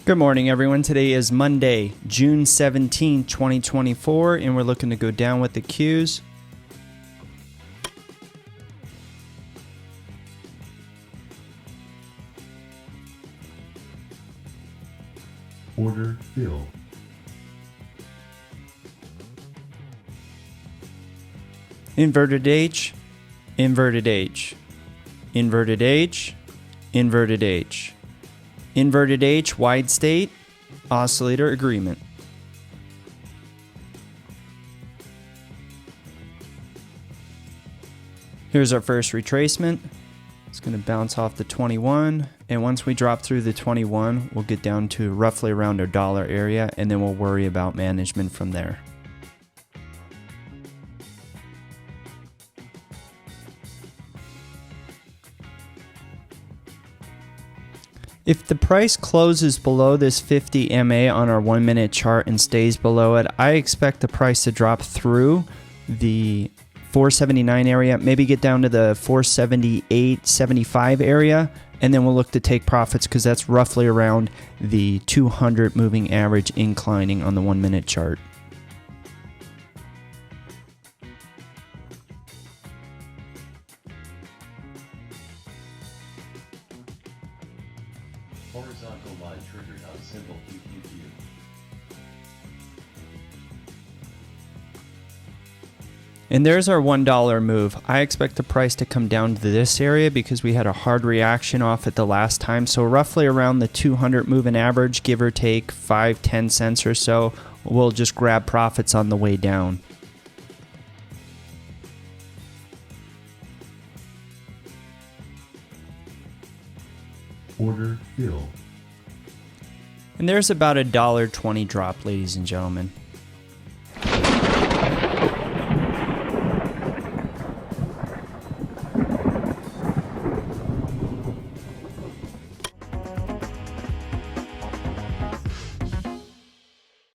Good morning, everyone. Today is Monday, June 17, 2024, and we're looking to go down with the Qs. Order fill. Inverted H, inverted H, inverted H, inverted H, inverted H, wide state, oscillator agreement. Here's our first retracement. It's going to bounce off the 21, and once we drop through the 21, we'll get down to roughly around our dollar area, and then we'll worry about management from there. If the price closes below this 50 MA on our 1 minute chart and stays below it, I expect the price to drop through the 479 area, maybe get down to the 478.75 area, and then we'll look to take profits because that's roughly around the 200 moving average inclining on the 1 minute chart. Horizontal line triggered on symbol QQQ. And there's our $1 move. I expect the price to come down to this area because we had a hard reaction off it the last time. So roughly around the 200 moving average, give or take 5-10 cents or so. We'll just grab profits on the way down. Order fill. And there's about a $1.20 drop, ladies and gentlemen.